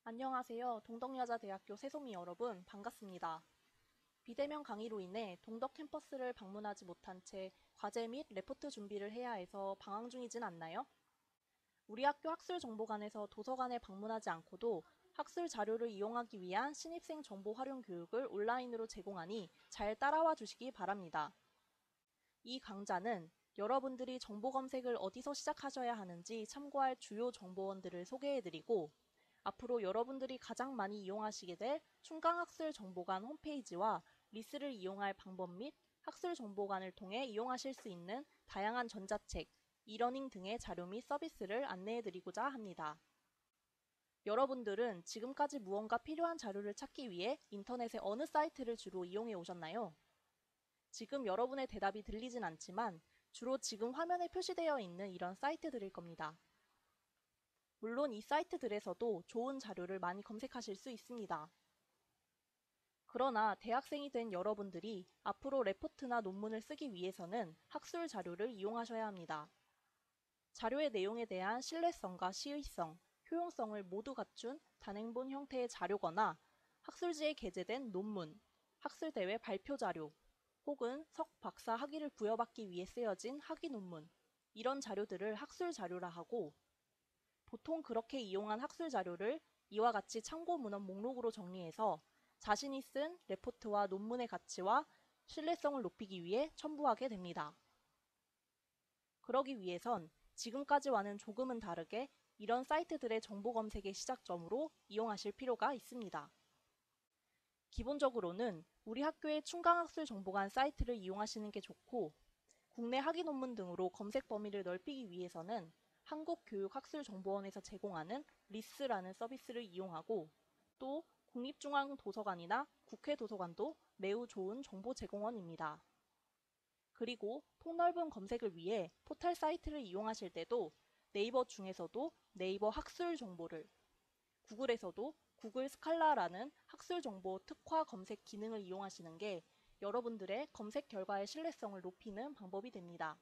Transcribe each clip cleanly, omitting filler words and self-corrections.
안녕하세요. 동덕여자대학교 새소미 여러분, 반갑습니다. 비대면 강의로 인해 동덕 캠퍼스를 방문하지 못한 채 과제 및 레포트 준비를 해야 해서 방황 중이진 않나요? 우리 학교 학술정보관에서 도서관에 방문하지 않고도 학술 자료를 이용하기 위한 신입생 정보 활용 교육을 온라인으로 제공하니 잘 따라와 주시기 바랍니다. 이 강좌는 여러분들이 정보 검색을 어디서 시작하셔야 하는지 참고할 주요 정보원들을 소개해드리고, 앞으로 여러분들이 가장 많이 이용하시게 될 충강학술정보관 홈페이지와 리스를 이용할 방법 및 학술정보관을 통해 이용하실 수 있는 다양한 전자책, 이러닝 등의 자료 및 서비스를 안내해드리고자 합니다. 여러분들은 지금까지 무언가 필요한 자료를 찾기 위해 인터넷의 어느 사이트를 주로 이용해 오셨나요? 지금 여러분의 대답이 들리진 않지만 주로 지금 화면에 표시되어 있는 이런 사이트들일 겁니다. 물론 이 사이트들에서도 좋은 자료를 많이 검색하실 수 있습니다. 그러나 대학생이 된 여러분들이 앞으로 레포트나 논문을 쓰기 위해서는 학술 자료를 이용하셔야 합니다. 자료의 내용에 대한 신뢰성과 시의성, 효용성을 모두 갖춘 단행본 형태의 자료거나 학술지에 게재된 논문, 학술대회 발표 자료, 혹은 석, 박사 학위를 부여받기 위해 쓰여진 학위 논문, 이런 자료들을 학술 자료라 하고, 보통 그렇게 이용한 학술 자료를 이와 같이 참고 문헌 목록으로 정리해서 자신이 쓴 레포트와 논문의 가치와 신뢰성을 높이기 위해 첨부하게 됩니다. 그러기 위해선 지금까지와는 조금은 다르게 이런 사이트들의 정보 검색의 시작점으로 이용하실 필요가 있습니다. 기본적으로는 우리 학교의 충강학술정보관 사이트를 이용하시는 게 좋고, 국내 학위 논문 등으로 검색 범위를 넓히기 위해서는 한국교육학술정보원에서 제공하는 리스라는 서비스를 이용하고, 또 국립중앙도서관이나 국회도서관도 매우 좋은 정보 제공원입니다. 그리고 폭넓은 검색을 위해 포털 사이트를 이용하실 때도 네이버 중에서도 네이버 학술 정보를, 구글에서도 구글 스칼라라는 학술 정보 특화 검색 기능을 이용하시는 게 여러분들의 검색 결과의 신뢰성을 높이는 방법이 됩니다.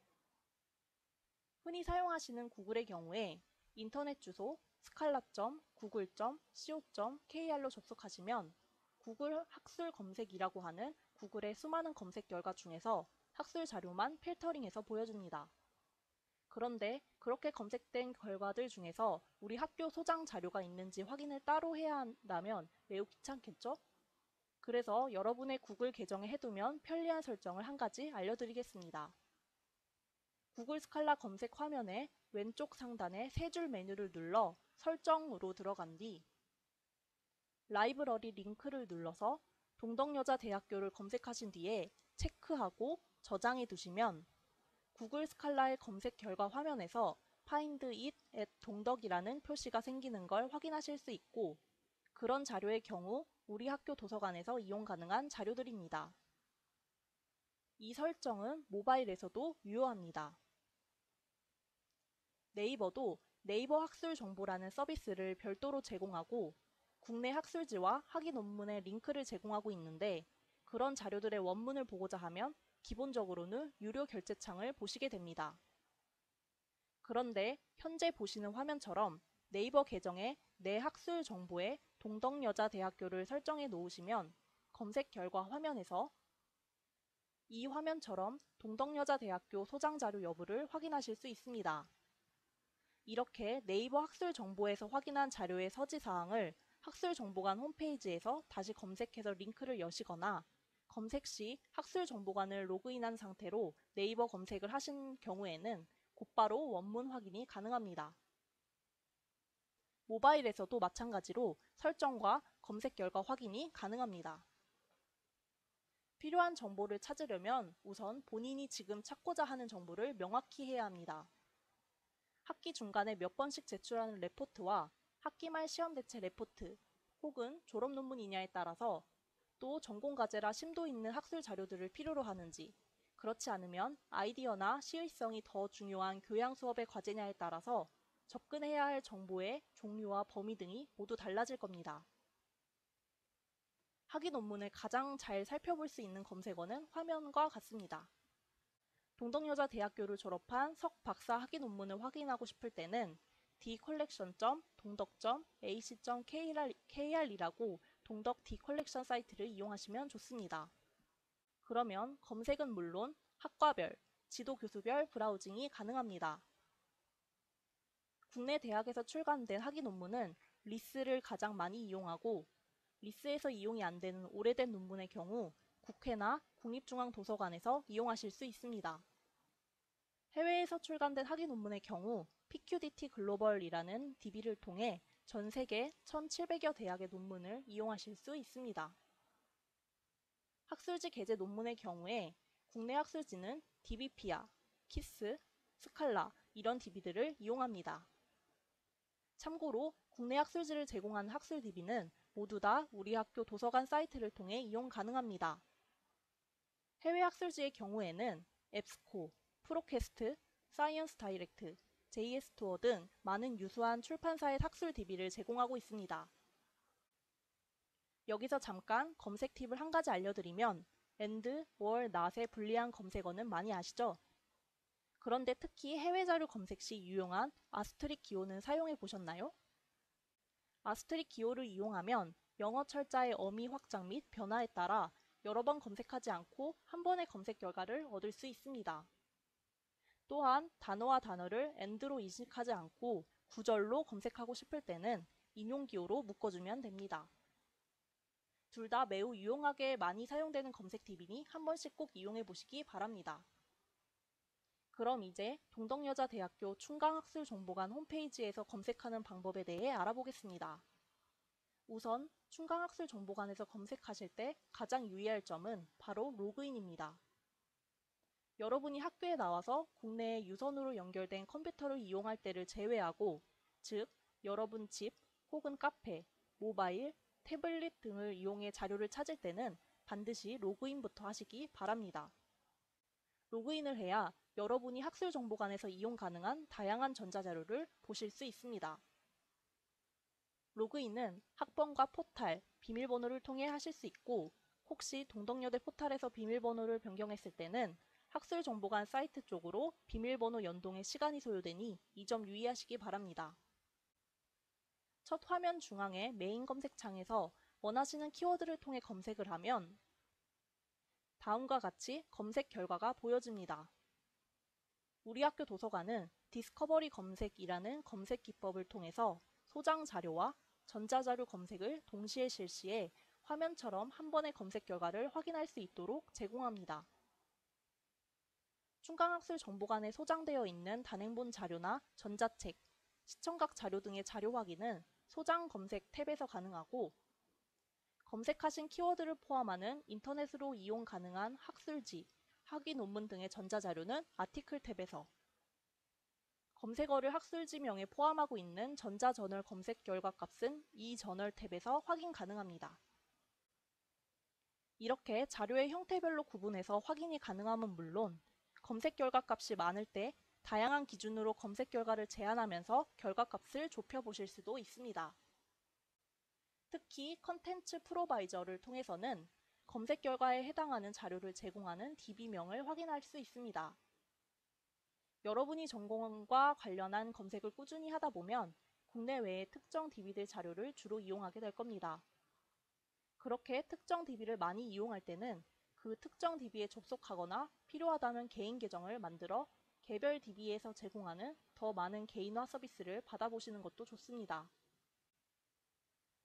흔히 사용하시는 구글의 경우에 인터넷 주소 scala.google.co.kr로 접속하시면 구글 학술 검색이라고 하는 구글의 수많은 검색 결과 중에서 학술 자료만 필터링해서 보여줍니다. 그런데 그렇게 검색된 결과들 중에서 우리 학교 소장 자료가 있는지 확인을 따로 해야 한다면 매우 귀찮겠죠? 그래서 여러분의 구글 계정에 해두면 편리한 설정을 한 가지 알려드리겠습니다. 구글 스칼라 검색 화면의 왼쪽 상단의 세 줄 메뉴를 눌러 설정으로 들어간 뒤 라이브러리 링크를 눌러서 동덕여자대학교를 검색하신 뒤에 체크하고 저장해 두시면 구글 스칼라의 검색 결과 화면에서 Find it at 동덕이라는 표시가 생기는 걸 확인하실 수 있고, 그런 자료의 경우 우리 학교 도서관에서 이용 가능한 자료들입니다. 이 설정은 모바일에서도 유효합니다. 네이버도 네이버 학술 정보라는 서비스를 별도로 제공하고 국내 학술지와 학위 논문의 링크를 제공하고 있는데, 그런 자료들의 원문을 보고자 하면 기본적으로는 유료 결제창을 보시게 됩니다. 그런데 현재 보시는 화면처럼 네이버 계정에 내 학술 정보에 동덕여자대학교를 설정해 놓으시면 검색 결과 화면에서 이 화면처럼 동덕여자대학교 소장자료 여부를 확인하실 수 있습니다. 이렇게 네이버 학술 정보에서 확인한 자료의 서지사항을 학술정보관 홈페이지에서 다시 검색해서 링크를 여시거나, 검색 시 학술정보관을 로그인한 상태로 네이버 검색을 하신 경우에는 곧바로 원문 확인이 가능합니다. 모바일에서도 마찬가지로 설정과 검색 결과 확인이 가능합니다. 필요한 정보를 찾으려면 우선 본인이 지금 찾고자 하는 정보를 명확히 해야 합니다. 학기 중간에 몇 번씩 제출하는 레포트와 학기 말 시험 대체 레포트 혹은 졸업 논문이냐에 따라서, 또 전공과제라 심도 있는 학술 자료들을 필요로 하는지, 그렇지 않으면 아이디어나 시의성이 더 중요한 교양 수업의 과제냐에 따라서 접근해야 할 정보의 종류와 범위 등이 모두 달라질 겁니다. 학위 논문을 가장 잘 살펴볼 수 있는 검색어는 화면과 같습니다. 동덕여자대학교를 졸업한 석 박사 학위 논문을 확인하고 싶을 때는 dcollection.동덕.ac.kr이라고 동덕 dcollection 사이트를 이용하시면 좋습니다. 그러면 검색은 물론 학과별, 지도 교수별 브라우징이 가능합니다. 국내 대학에서 출간된 학위 논문은 리스를 가장 많이 이용하고, 리스에서 이용이 안 되는 오래된 논문의 경우 국회나 국립중앙도서관에서 이용하실 수 있습니다. 해외에서 출간된 학위 논문의 경우 PQDT 글로벌이라는 DB를 통해 전 세계 1,700여 대학의 논문을 이용하실 수 있습니다. 학술지 게재 논문의 경우에 국내 학술지는 DBpedia, 키스, 스칼라 이런 DB들을 이용합니다. 참고로 국내 학술지를 제공하는 학술 DB는 모두 다 우리 학교 도서관 사이트를 통해 이용 가능합니다. 해외 학술지의 경우에는 앱스코, 프로퀘스트, 사이언스 다이렉트, JS토어 등 많은 유수한 출판사의 학술 DB를 제공하고 있습니다. 여기서 잠깐 검색 팁을 한 가지 알려드리면 and, or, not의 불리한 검색어는 많이 아시죠? 그런데 특히 해외 자료 검색 시 유용한 아스트릭 기호는 사용해 보셨나요? 아스트릭 기호를 이용하면 영어 철자의 어미 확장 및 변화에 따라 여러 번 검색하지 않고 한 번의 검색 결과를 얻을 수 있습니다. 또한 단어와 단어를 and로 인식하지 않고 구절로 검색하고 싶을 때는 인용 기호로 묶어주면 됩니다. 둘 다 매우 유용하게 많이 사용되는 검색 팁이니 한 번씩 꼭 이용해 보시기 바랍니다. 그럼 이제 동덕여자대학교 충강학술정보관 홈페이지에서 검색하는 방법에 대해 알아보겠습니다. 우선 충강학술정보관에서 검색하실 때 가장 유의할 점은 바로 로그인입니다. 여러분이 학교에 나와서 국내에 유선으로 연결된 컴퓨터를 이용할 때를 제외하고, 즉 여러분 집 혹은 카페, 모바일, 태블릿 등을 이용해 자료를 찾을 때는 반드시 로그인부터 하시기 바랍니다. 로그인을 해야 여러분이 학술정보관에서 이용 가능한 다양한 전자자료를 보실 수 있습니다. 로그인은 학번과 포탈, 비밀번호를 통해 하실 수 있고, 혹시 동덕여대 포탈에서 비밀번호를 변경했을 때는 학술정보관 사이트 쪽으로 비밀번호 연동에 시간이 소요되니 이 점 유의하시기 바랍니다. 첫 화면 중앙의 메인 검색창에서 원하시는 키워드를 통해 검색을 하면 다음과 같이 검색 결과가 보여집니다. 우리 학교 도서관은 디스커버리 검색이라는 검색 기법을 통해서 소장 자료와 전자자료 검색을 동시에 실시해 화면처럼 한 번의 검색 결과를 확인할 수 있도록 제공합니다. 충강학술정보관에 소장되어 있는 단행본 자료나 전자책, 시청각 자료 등의 자료 확인은 소장 검색 탭에서 가능하고, 검색하신 키워드를 포함하는 인터넷으로 이용 가능한 학술지, 학위 논문 등의 전자자료는 아티클 탭에서, 검색어를 학술지명에 포함하고 있는 전자저널 검색 결과 값은 이 저널 탭에서 확인 가능합니다. 이렇게 자료의 형태별로 구분해서 확인이 가능함은 물론, 검색 결과 값이 많을 때 다양한 기준으로 검색 결과를 제한하면서 결과 값을 좁혀보실 수도 있습니다. 특히 컨텐츠 프로바이저를 통해서는 검색 결과에 해당하는 자료를 제공하는 DB명을 확인할 수 있습니다. 여러분이 전공과 관련한 검색을 꾸준히 하다 보면 국내외의 특정 DB들 자료를 주로 이용하게 될 겁니다. 그렇게 특정 DB를 많이 이용할 때는 그 특정 DB에 접속하거나 필요하다면 개인 계정을 만들어 개별 DB에서 제공하는 더 많은 개인화 서비스를 받아보시는 것도 좋습니다.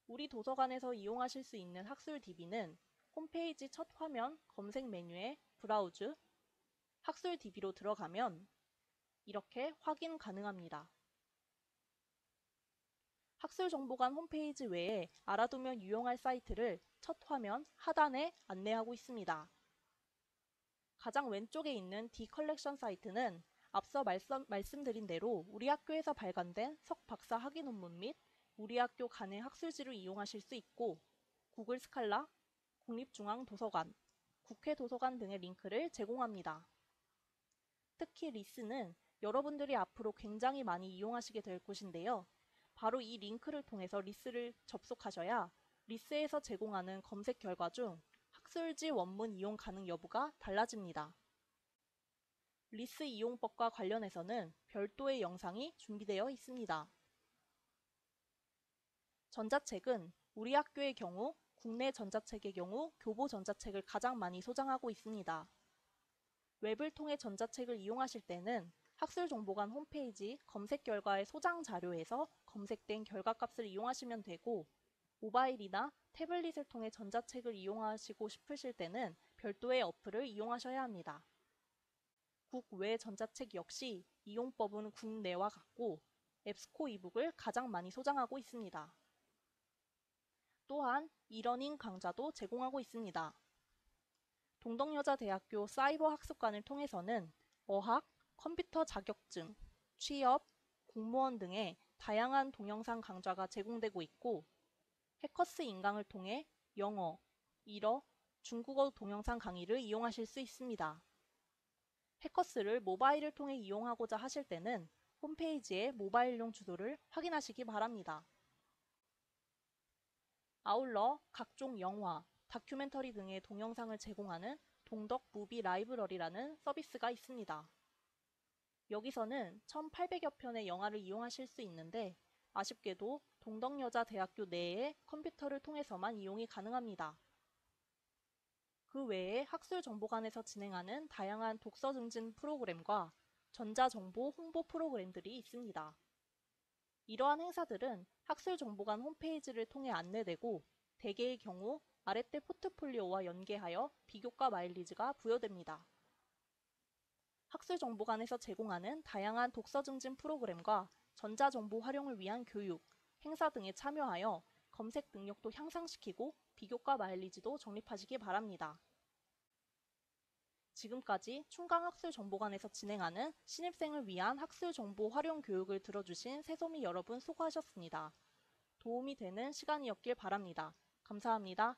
우리 도서관에서 이용하실 수 있는 학술 DB는 홈페이지 첫 화면 검색 메뉴에 브라우즈, 학술 DB로 들어가면 이렇게 확인 가능합니다. 학술정보관 홈페이지 외에 알아두면 유용할 사이트를 첫 화면 하단에 안내하고 있습니다. 가장 왼쪽에 있는 dcollection 사이트는 앞서 말씀드린 대로 우리 학교에서 발간된 석박사 학위 논문 및 우리 학교 간의 학술지를 이용하실 수 있고, 구글 스칼라, 국립중앙도서관, 국회도서관 등의 링크를 제공합니다. 특히 리스는 여러분들이 앞으로 굉장히 많이 이용하시게 될 곳인데요. 바로 이 링크를 통해서 리스를 접속하셔야 리스에서 제공하는 검색 결과 중 학술지 원문 이용 가능 여부가 달라집니다. 리스 이용법과 관련해서는 별도의 영상이 준비되어 있습니다. 전자책은 우리 학교의 경우, 국내 전자책의 경우 교보 전자책을 가장 많이 소장하고 있습니다. 웹을 통해 전자책을 이용하실 때는 학술정보관 홈페이지 검색 결과의 소장 자료에서 검색된 결과값을 이용하시면 되고, 모바일이나 태블릿을 통해 전자책을 이용하시고 싶으실 때는 별도의 어플을 이용하셔야 합니다. 국외 전자책 역시 이용법은 국내와 같고 앱스코 이북을 가장 많이 소장하고 있습니다. 또한 이러닝 강좌도 제공하고 있습니다. 동덕여자대학교 사이버학습관을 통해서는 어학, 컴퓨터 자격증, 취업, 공무원 등의 다양한 동영상 강좌가 제공되고 있고, 해커스 인강을 통해 영어, 일어, 중국어 동영상 강의를 이용하실 수 있습니다. 해커스를 모바일을 통해 이용하고자 하실 때는 홈페이지의 모바일용 주소를 확인하시기 바랍니다. 아울러 각종 영화, 다큐멘터리 등의 동영상을 제공하는 동덕 무비 라이브러리라는 서비스가 있습니다. 여기서는 1,800여 편의 영화를 이용하실 수 있는데, 아쉽게도 동덕여자대학교 내의 컴퓨터를 통해서만 이용이 가능합니다. 그 외에 학술정보관에서 진행하는 다양한 독서 증진 프로그램과 전자정보 홍보 프로그램들이 있습니다. 이러한 행사들은 학술정보관 홈페이지를 통해 안내되고, 대개의 경우 아랫대 포트폴리오와 연계하여 비교과 마일리지가 부여됩니다. 학술정보관에서 제공하는 다양한 독서 증진 프로그램과 전자정보 활용을 위한 교육, 행사 등에 참여하여 검색 능력도 향상시키고 비교과 마일리지도 적립하시기 바랍니다. 지금까지 충강학술정보관에서 진행하는 신입생을 위한 학술정보 활용 교육을 들어주신 새소미 여러분 수고하셨습니다. 도움이 되는 시간이었길 바랍니다. 감사합니다.